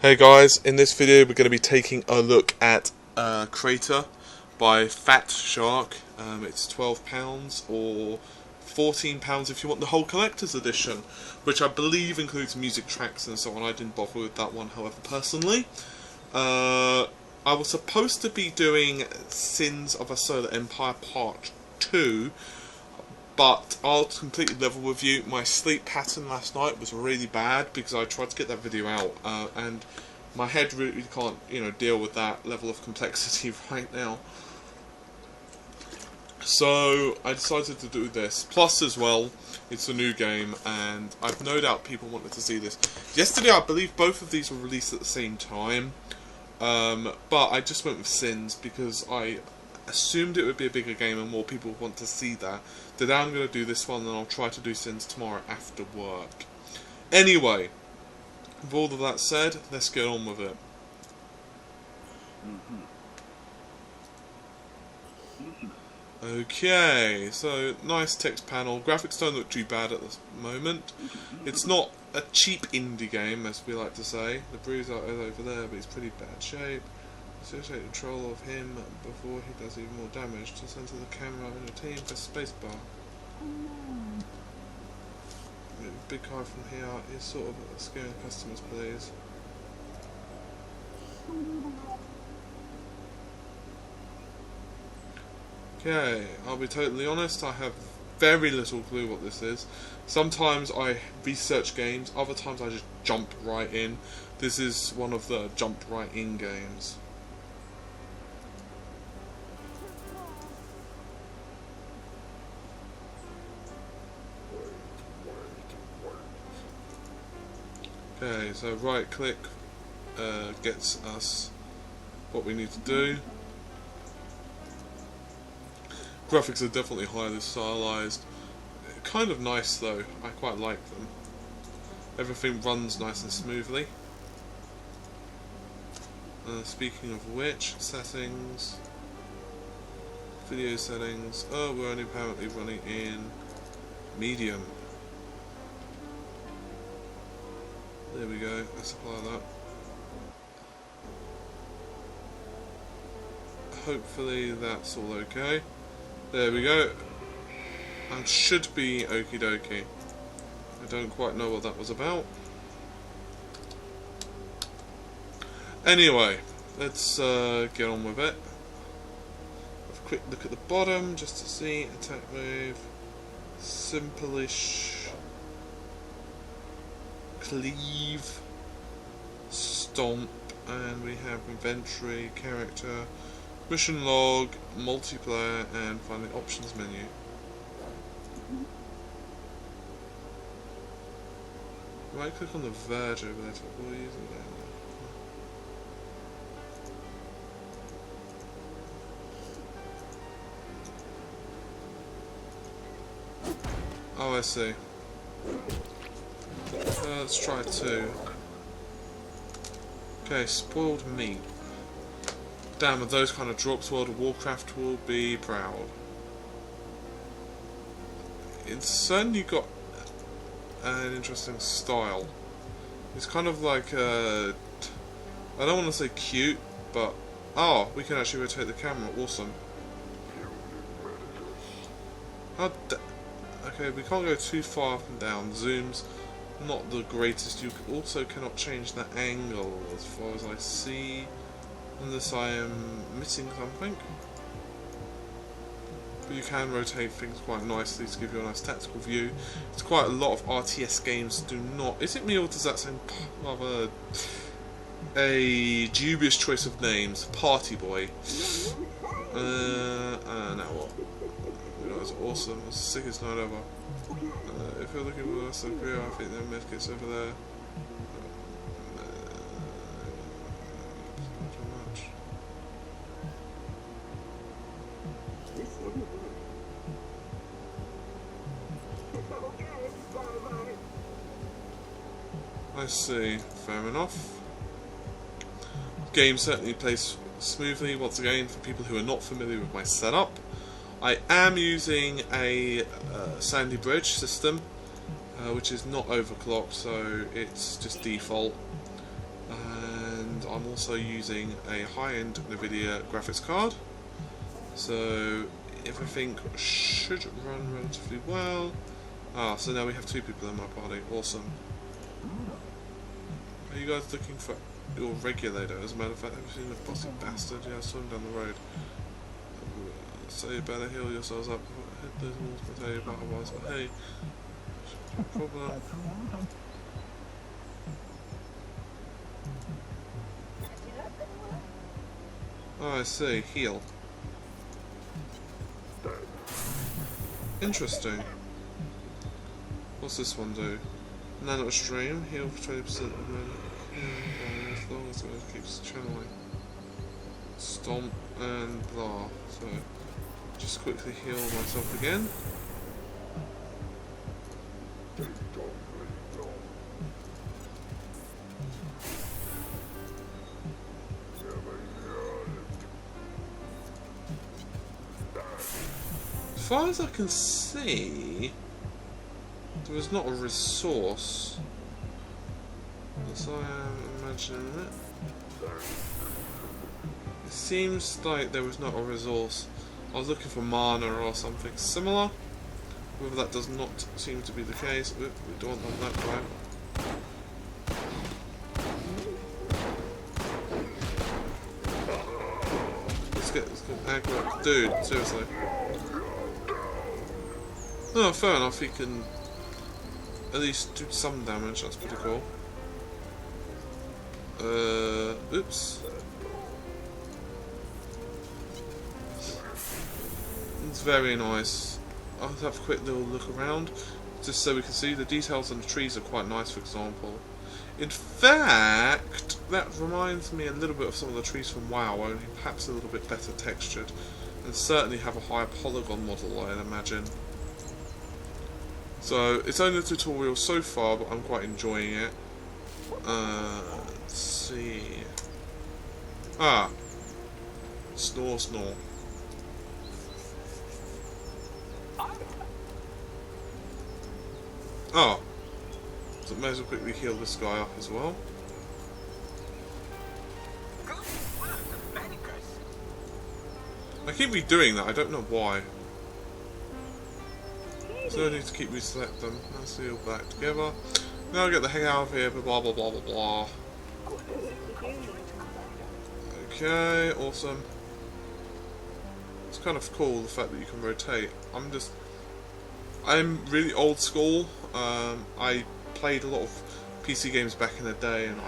Hey guys, in this video we're going to be taking a look at Krater by Fat Shark. It's £12 or £14 if you want the whole collector's edition, which I believe includes music tracks and so on. I didn't bother with that one, however, personally. I was supposed to be doing Sins of a Solar Empire Part 2, but I'll completely level with you. My sleep pattern last night was really bad because I tried to get that video out, and my head really can't, deal with that level of complexity right now. So I decided to do this. Plus, as well, it's a new game, and I've no doubt people wanted to see this. Yesterday, I believe both of these were released at the same time, but I just went with Sins because I assumed it would be a bigger game and more people would want to see that. Today I'm going to do this one and I'll try to do Sins tomorrow after work. Anyway, with all of that said, let's get on with it. Okay, so nice text panel. Graphics don't look too bad at the moment. It's not a cheap indie game, as we like to say. The bruiser is over there, but he's pretty bad shape. Associate control of him before he does even more damage. To center the camera in a team, press spacebar. Big guy from here is sort of scaring customers, please. Okay, I'll be totally honest, I have very little clue what this is. Sometimes I research games, other times I just jump right in. This is one of the jump right in games. Okay, so right click gets us what we need to do. Graphics are definitely highly stylized. Kind of nice though, I quite like them. Everything runs nice and smoothly. Speaking of which, settings, video settings. Oh, we're only apparently running in medium. There we go, let's apply that. Hopefully that's all okay. There we go. And should be okie dokie. I don't quite know what that was about. Anyway, let's get on with it. Have a quick look at the bottom just to see. Attack move. Simple-ish. Cleave, stomp, and we have inventory, character, mission log, multiplayer, and finally options menu. Right click on the verge over there to avoid using that. Oh, I see. Let's try 2. Okay, spoiled meat. Damn, with those kind of drops, World of Warcraft will be proud. It's certainly got an interesting style. It's kind of like I don't want to say cute, but we can actually rotate the camera. Awesome. Okay, we can't go too far up and down. Zooms not the greatest. You also cannot change the angle as far as I see, unless I am missing something. But you can rotate things quite nicely to give you a nice tactical view. It's quite a lot of RTS games do not. Is it me or does that sound rather a dubious choice of names? Party Boy. Now what? That was awesome. It was the sickest night ever. If you're looking for us, I think there are medkits over there. Not too much. I see. Fair enough. Game certainly plays smoothly. Once again, for people who are not familiar with my setup, I am using a Sandy Bridge system, which is not overclocked, so it's just default. and I'm also using a high-end NVIDIA graphics card, so everything should run relatively well. Ah, so now we have 2 people in my party. Awesome. Are you guys looking for your regulator? As a matter of fact, have you seen the bossy bastard? Yeah, I saw him down the road. So you better heal yourselves up. Hit those walls, I'll tell you about otherwise. But hey, problem. Oh, I see. Heal. Interesting. What's this one do? Nano stream. Heal for 20% of as long as it keeps channeling. Stomp and blah. So, just quickly heal myself again. As far as I can see, there is not a resource, as I am imagining it. It seems like there was not a resource. I was looking for mana or something similar. However, that does not seem to be the case. We don't want that guy. Let's get aggro. Dude, seriously. Oh, fair enough, he can at least do some damage, that's pretty cool. Oops. It's very nice. I'll have a quick little look around, just so we can see the details on the trees are quite nice, for example. In fact, that reminds me a little bit of some of the trees from WoW, only perhaps a little bit better textured, and certainly have a higher polygon model, I'd imagine. So, it's only a tutorial so far, but I'm quite enjoying it. Let's see. Ah. Snore, snore. Oh. So, may as well quickly heal this guy up as well. I keep redoing that, I don't know why. So I need to keep reselect them. Let's see all back together. Now I get the hang out of here, blah blah blah blah blah. Okay, awesome. It's kind of cool the fact that you can rotate. I'm really old school. I played a lot of PC games back in the day, and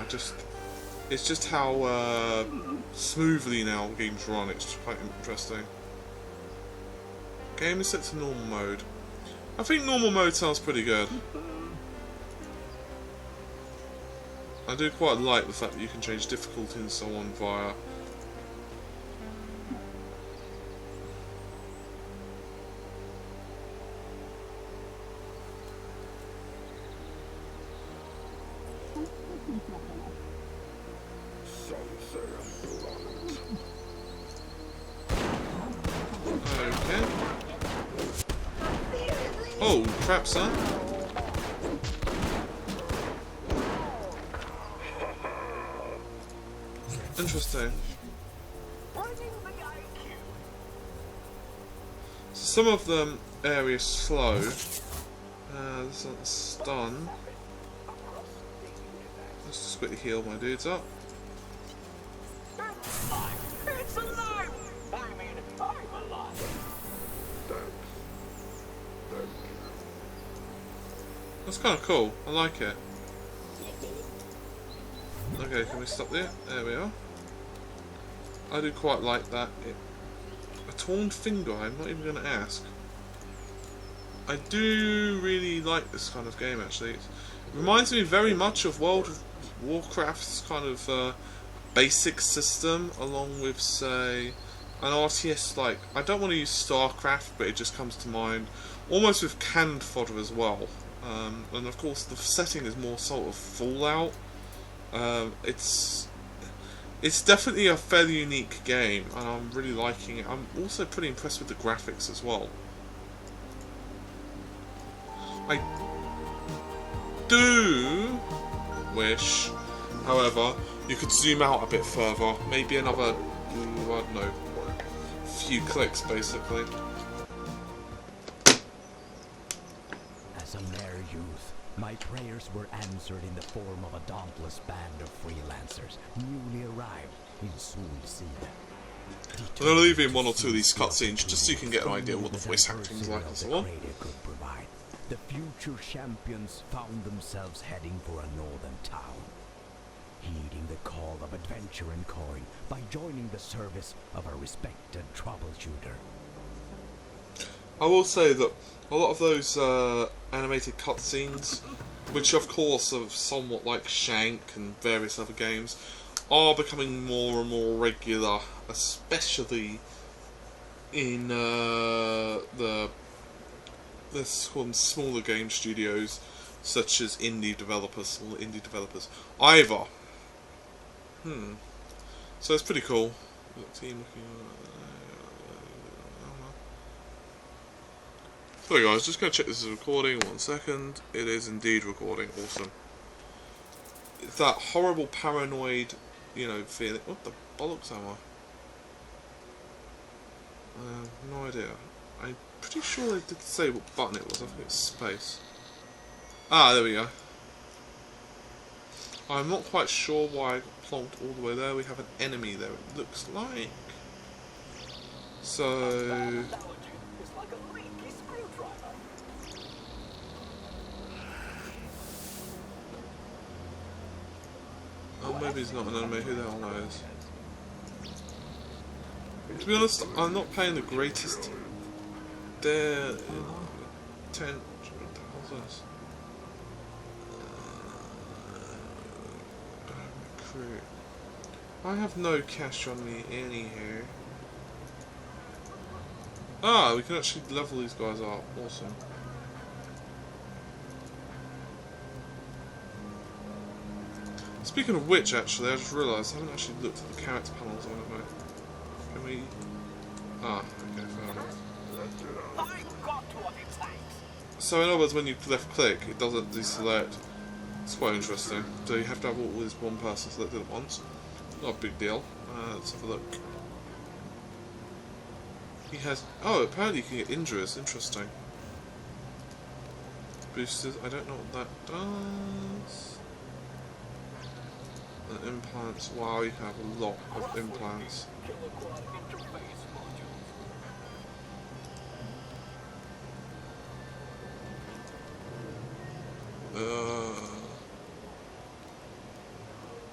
it's just how smoothly now games run. It's quite interesting. Game is set to normal mode. I think normal mode sounds pretty good. I do quite like the fact that you can change difficulty and so on via... Okay. Oh, crap, son. Interesting. So some of them areas slow. This one's stun. Let's just quickly heal my dudes up. It's alive! I mean, I'm alive. That's kind of cool. I like it. Okay, can we stop there? There we are. I do quite like that. A torn finger, I'm not even going to ask. I do really like this kind of game, actually. It reminds me very much of World of Warcraft's kind of basic system, along with, say, an RTS like... I don't want to use StarCraft, but it just comes to mind. Almost with canned fodder as well. And of course, the setting is more sort of Fallout. It's definitely a fairly unique game, and I'm really liking it. I'm also pretty impressed with the graphics as well. I do wish However, you could zoom out a bit further, maybe another, I don't know, few clicks basically. As a mere youth, my prayers were answered in the form of a dauntless band of freelancers newly arrived in Sul-Sid. I'm going to leave in one or two of these cutscenes just so you can get an idea of what the voice acting is like and so on. The future champions found themselves heading for a northern town, heeding the call of adventure and coin by joining the service of a respected troubleshooter. I will say that a lot of those animated cutscenes, which of course are somewhat like Shank and various other games, are becoming more and more regular, especially in let's call them smaller game studios, such as smaller indie developers. Either. So it's pretty cool. Sorry guys, just going to check this is recording. 1 second. It is indeed recording. Awesome. It's that horrible paranoid, feeling. What the bollocks am I? No idea. I'm pretty sure they did say what button it was. I think it's space. Ah, there we go. I'm not quite sure why I got plonked all the way there. We have an enemy there, it looks like. So... oh, maybe he's not an enemy. Who the hell knows? To be honest, I'm not paying the greatest attention. What the hell's this? Recruit. I have no cash on me anyhow. Ah, we can actually level these guys up. Awesome. Speaking of which, actually, I just realised I haven't actually looked at the character panels, have I? Can we... ah, okay, fair enough. So in other words, when you left click, it doesn't deselect. It's quite interesting. So you have to have all this one person selected at once. Not a big deal. Let's have a look. He has... oh, apparently you can get injuries. Interesting. Boosters. I don't know what that does. And implants. Wow, you can have a lot of implants.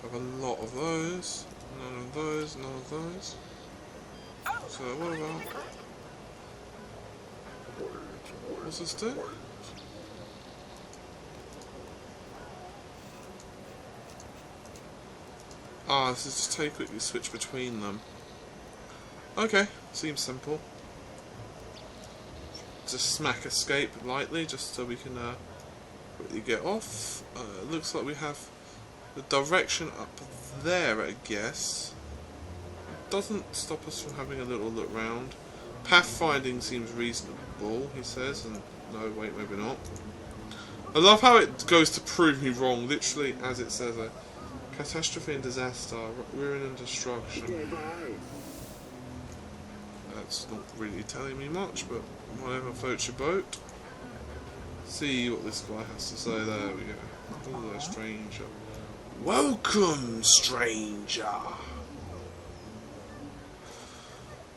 Have a lot of those. None of those. None of those. So what about... what's this do? Ah, this is just how you quickly switch between them. Okay, seems simple. Just smack escape lightly, just so we can quickly get off. It looks like we have the direction up there, I guess. It doesn't stop us from having a little look round. Pathfinding seems reasonable, he says, and no, wait, maybe not. I love how it goes to prove me wrong, literally as it says it. Catastrophe and disaster, ruin and destruction. That's not really telling me much, but whatever floats your boat. See what this guy has to say. There we go. Hello, stranger. Welcome, stranger.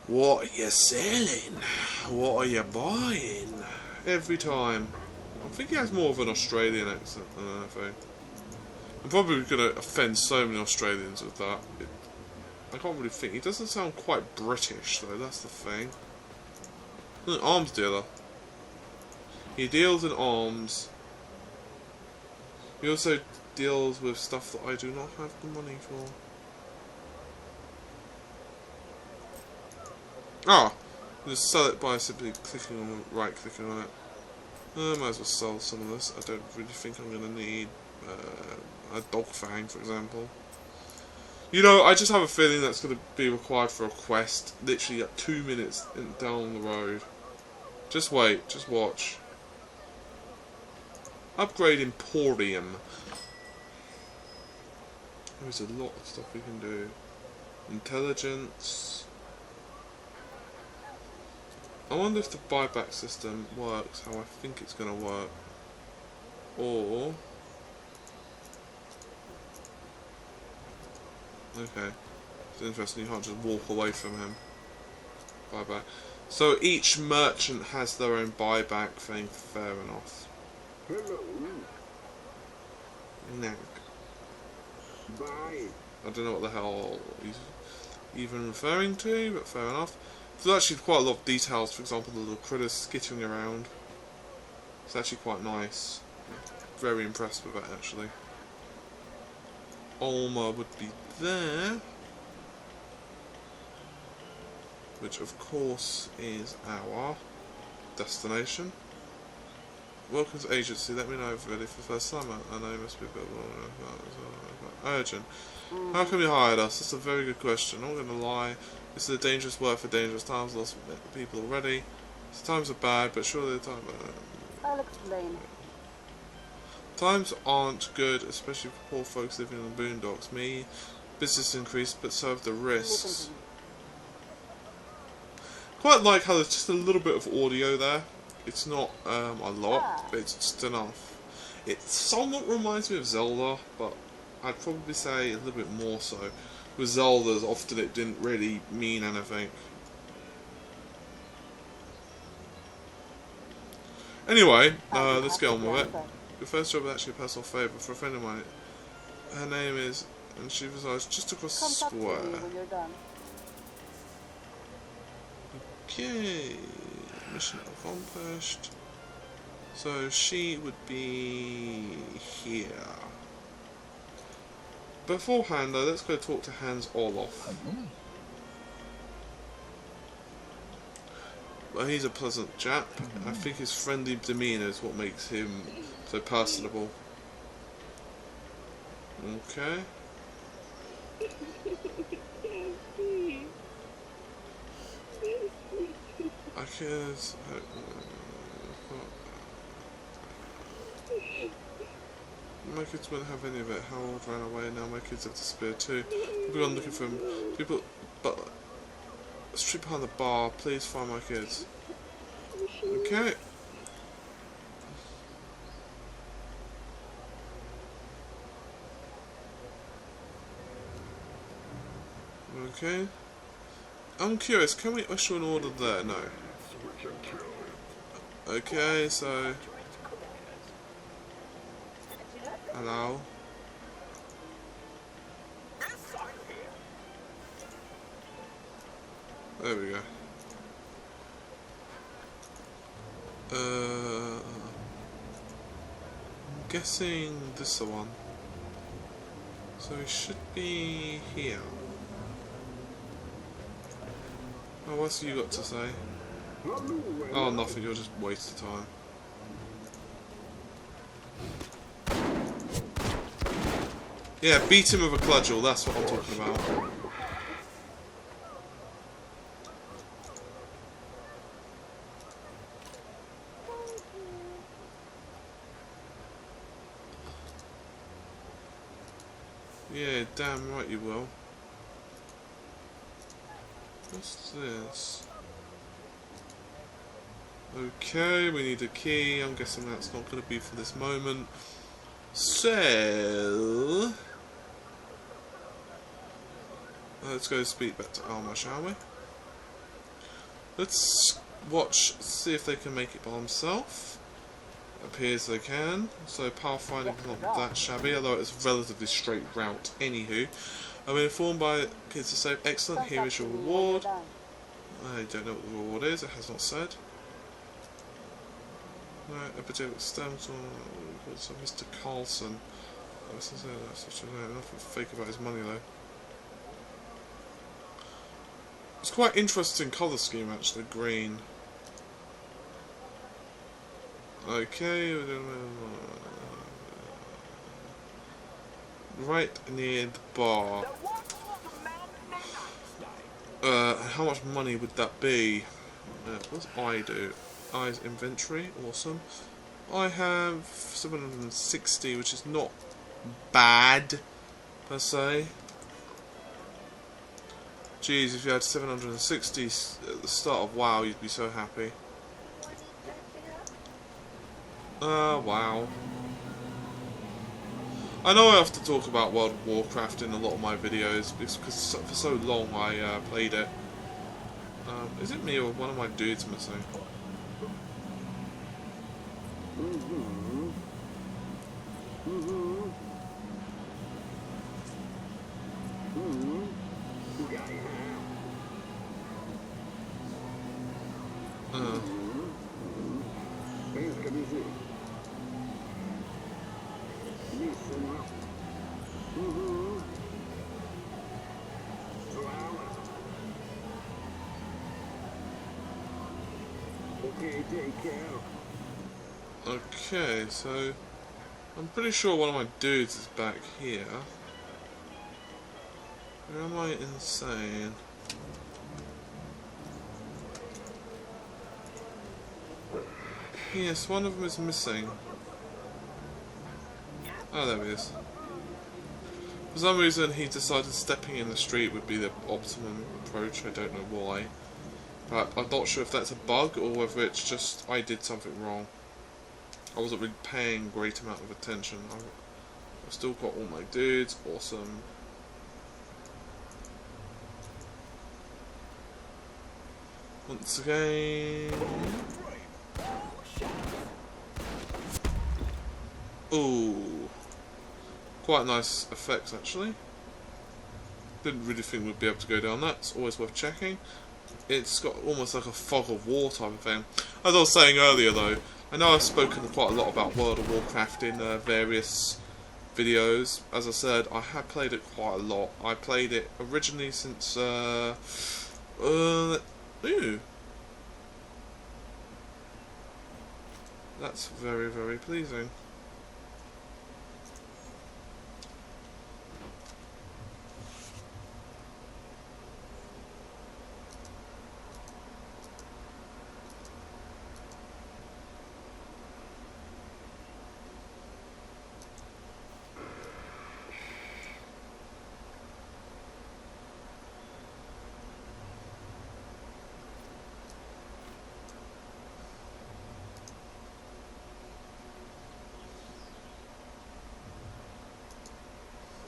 What are you selling? What are you buying? Every time. I think he has more of an Australian accent than anything. I'm probably going to offend so many Australians with that. I can't really think. He doesn't sound quite British, though. That's the thing. An arms dealer. He deals in arms. He also deals with stuff that I do not have the money for. Ah! Just sell it by simply clicking on the right-clicking on it. I might as well sell some of this. I don't really think I'm going to need a dog fang, for example. You know, I just have a feeling that's going to be required for a quest. Literally at 2 minutes down the road. Just wait, just watch. Upgrade Emporium. There's a lot of stuff we can do. Intelligence. I wonder if the buyback system works how I think it's going to work. Or... Okay. It's interesting, you can't just walk away from him. Buyback. So each merchant has their own buyback thing, fair enough. Hello. Nag. Bye. I don't know what the hell he's even referring to, but fair enough. There's actually quite a lot of details, for example the little critters skittering around. It's actually quite nice. Very impressed with that actually. Olma would be there. Which of course is our destination. Welcome to agency, let me know if you're ready for the first summer. I know you must be a bit urgent. How come you hired us? That's a very good question. I'm not going to lie. This is a dangerous work for dangerous times. Lots of people already. So times are bad, but surely the time... I'll explain. Times aren't good, especially for poor folks living in the boondocks. Me, business increased, but so have the risks. Quite like how there's just a little bit of audio there. It's not a lot, but it's just enough. It somewhat reminds me of Zelda, but I'd probably say a little bit more so. With Zelda's, often it didn't really mean anything. Anyway, let's get on with it. Your first job is actually a personal favour for a friend of mine. Her name is, and she resides just across the square. Okay, mission accomplished. So she would be here. Beforehand though, let's go talk to Hans Orloff. Well, he's a pleasant chap. I think his friendly demeanour is what makes him so personable. Okay. I could... my kids wouldn't have any of it. Harold ran away, now my kids have disappeared too. People gone looking for him. People... but... street behind the bar, please find my kids. Okay. Okay. I'm curious, can we issue an order there? No. Okay, so... hello? There we go. Guessing this is the one. So it should be here. Oh, what's you got to say? Oh, nothing, you're just wasting time. Yeah, beat him with a cudgel, that's what I'm talking about. Yeah, damn right you will. What's this? Okay, we need a key. I'm guessing that's not going to be for this moment. So... let's go speak back to Alma, shall we? Let's watch, see if they can make it by themselves. Appears they can. So pathfinding is not that shabby, although it's a relatively straight route. Anywho, I've been informed by kids to say, excellent, here is your reward. I don't know what the reward is, it has not said. No, a particular stems on so Mr. Carlson. That's nothing fake about his money though. It's quite interesting colour scheme actually, green. Okay, right near the bar. How much money would that be? What does I do? I's inventory, awesome. I have 760, which is not bad. per se. Geez, if you had 760 at the start of WoW, you'd be so happy. Wow. I know I have to talk about World of Warcraft in a lot of my videos because for so long I played it. Is it me or one of my dudes missing? Okay, so I'm pretty sure one of my dudes is back here. Or am I insane? Yes, one of them is missing. Oh, there he is. For some reason he decided stepping in the street would be the optimum approach, I don't know why. But I'm not sure if that's a bug or whether it's just I did something wrong. I wasn't really paying a great amount of attention. I've still got all my dudes, awesome. Once again... Ooh. Quite nice effects actually. Didn't really think we'd be able to go down that, it's always worth checking. It's got almost like a fog of war type of thing. As I was saying earlier though, I know I've spoken quite a lot about World of Warcraft in various videos. As I said, I have played it quite a lot. I played it originally since ooh. That's very, very pleasing.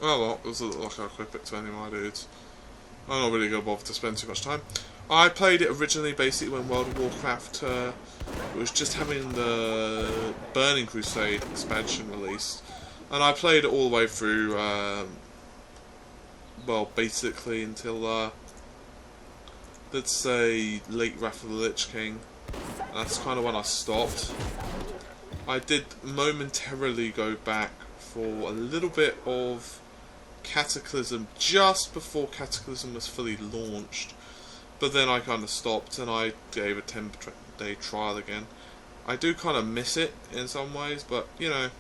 Oh well, it doesn't look like I'll equip it to any of my dudes. I'm not really going to bother to spend too much time. I played it originally basically when World of Warcraft was just having the Burning Crusade expansion released. And I played it all the way through, well, basically until, let's say, late Wrath of the Lich King. And that's kind of when I stopped. I did momentarily go back for a little bit of Cataclysm just before Cataclysm was fully launched, but then I kind of stopped and I gave a 10-day trial again. I do kind of miss it in some ways, but you know,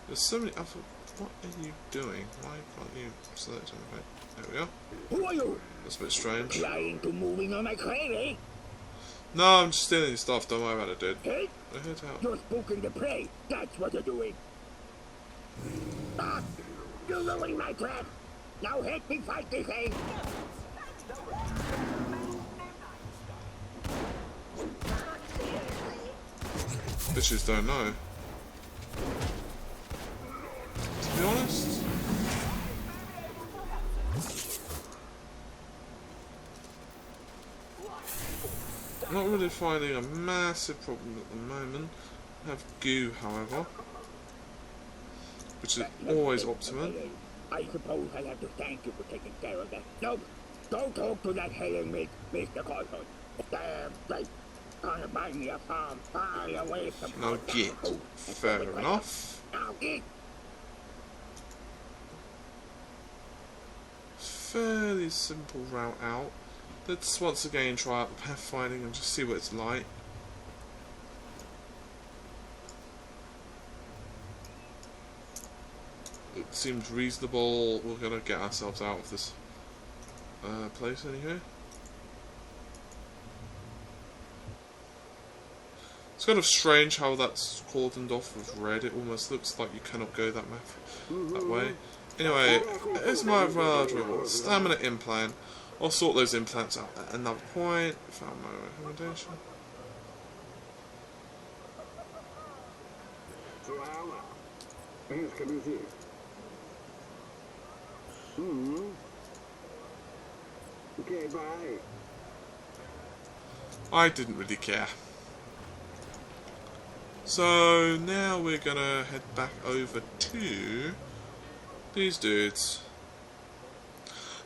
there's so many other... What are you doing? Why can't you select something? There we go. Who are you? That's a bit strange. Trying to moving on my crate, No, I'm just stealing your stuff, don't worry about it, dude. eh? I'm here to help. You're spooking the prey. That's what you're doing. Ah! You're ruining my trap. Now help me fight this thing. Bitches don't know. To be honest, I'm not really finding a massive problem at the moment. I have goo, however, which is always optimum. I suppose I'll have to thank you for taking care of that. No, don't talk to that hailing meat, Mr. Carson. Damn right. Gonna buy me a farm far away from... Now get. Fair enough. Now get. Fairly simple route out. Let's once again try out the pathfinding and just see what it's like. It seems reasonable. We're gonna get ourselves out of this place anyway. It's kind of strange how that's cordoned off with red. It almost looks like you cannot go that way. Anyway, here's my reward. Stamina implant. I'll sort those implants out at another point. Found my recommendation. Okay, bye. I didn't really care. So now we're gonna head back over to these dudes.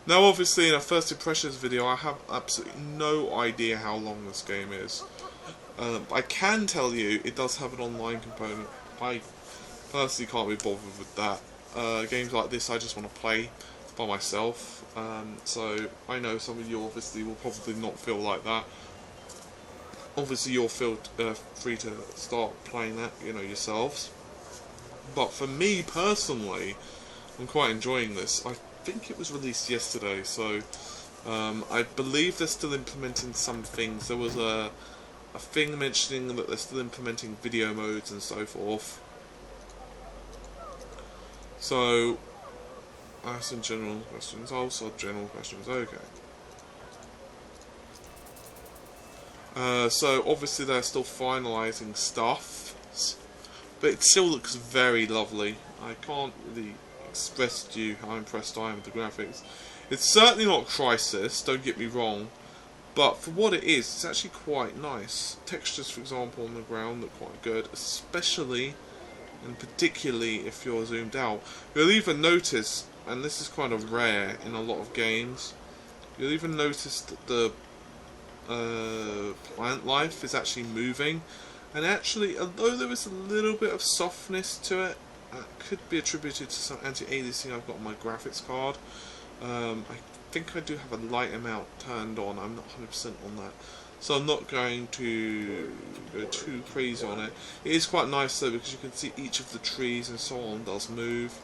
Now obviously in a first impressions video I have absolutely no idea how long this game is. I can tell you it does have an online component. I personally can't be bothered with that. Games like this I just want to play by myself. So I know some of you obviously will probably not feel like that. Obviously you'll feel free to start playing that, you know, yourselves. But for me personally, I'm quite enjoying this. I think it was released yesterday, so I believe they're still implementing some things. There was a thing mentioning that they're still implementing video modes and so forth. So, ask some general questions. Also general questions, okay. So obviously they're still finalising stuff, but it still looks very lovely. I can't really express to you how impressed I am with the graphics. It's certainly not Crisis, don't get me wrong, but for what it is, it's actually quite nice. Textures, for example, on the ground look quite good, especially and particularly if you're zoomed out. You'll even notice, and this is kind of rare in a lot of games, you'll even notice that the plant life is actually moving, and actually, although there is a little bit of softness to it, could be attributed to some anti-aliasing I've got on my graphics card. I think I do have a light amount turned on. I'm not 100% on that, so I'm not going to go too crazy on it. It is quite nice though, because you can see each of the trees and so on does move,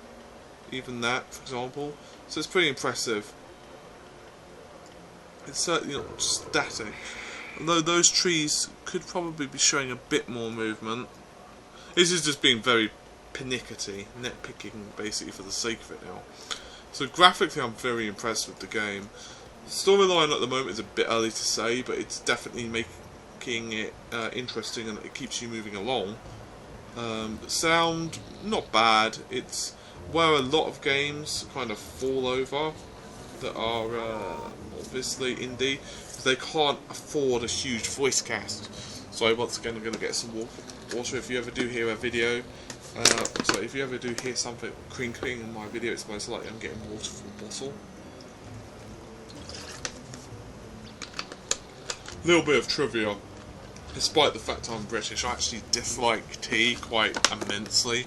even that, for example. So it's pretty impressive. It's certainly not static, although those trees could probably be showing a bit more movement. This is just being very pernickety, nitpicking basically for the sake of it now. So graphically I'm very impressed with the game. The storyline at the moment is a bit early to say, but it's definitely making it interesting, and it keeps you moving along. Sound, not bad. It's where a lot of games kind of fall over that are obviously indie, they can't afford a huge voice cast. So once again I'm going to get some water. If you ever do hear a video, so if you ever do hear something crinkling in my video, it's most likely I'm getting water from a bottle. Little bit of trivia. Despite the fact I'm British, I actually dislike tea quite immensely.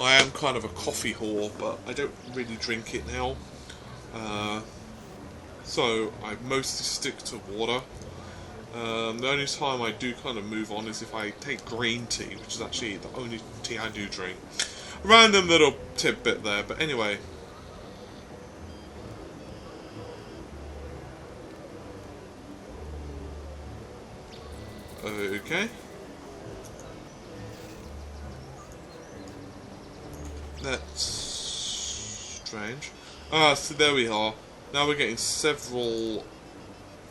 I am kind of a coffee whore, but I don't really drink it now. So I mostly stick to water. The only time I do kind of move on is if I take green tea, which is actually the only tea I do drink. Random little tidbit there, but anyway. Okay. That's strange. Ah, so there we are. Now we're getting several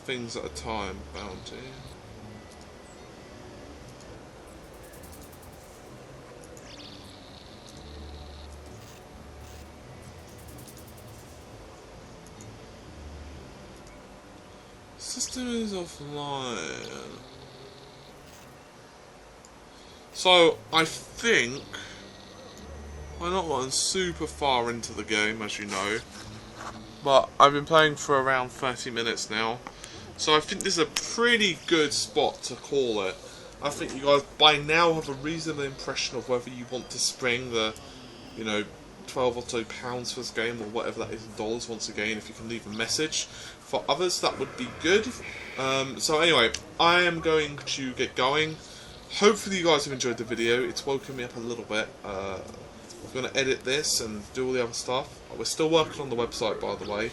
things at a time. Bounty. System is offline. So I think I've not gotten super far into the game, as you know, but I've been playing for around 30 minutes now, so I think this is a pretty good spot to call it. I think you guys by now have a reasonable impression of whether you want to spring the, you know, 12 or so pounds for this game, or whatever that is in dollars. Once again, if you can leave a message. For others, that would be good. So anyway, I am going to get going. Hopefully you guys have enjoyed the video. It's woken me up a little bit. I'm going to edit this and do all the other stuff. We're still working on the website, by the way.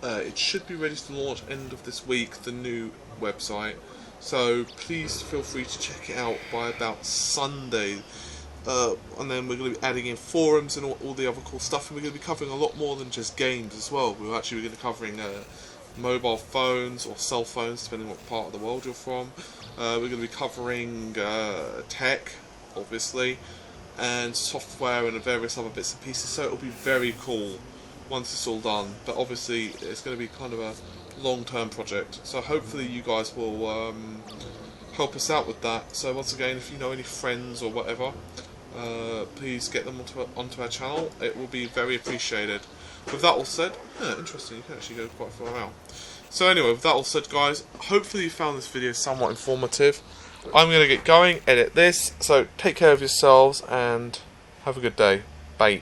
It should be ready to launch end of this week, the new website. So please feel free to check it out by about Sunday, and then we're going to be adding in forums and all the other cool stuff, and we're going to be covering a lot more than just games as well. We're going to be covering mobile phones or cell phones, depending on what part of the world you're from. We're going to be covering tech, obviously, and software and various other bits and pieces, so it'll be very cool once it's all done. But obviously it's going to be kind of a long-term project, so hopefully you guys will help us out with that. So once again, if you know any friends or whatever, please get them onto our channel. It will be very appreciated. With that all said, interesting, you can actually go quite far out. So anyway, with that all said, guys, hopefully you found this video somewhat informative. I'm going to get going, edit this, so take care of yourselves and have a good day. Bye.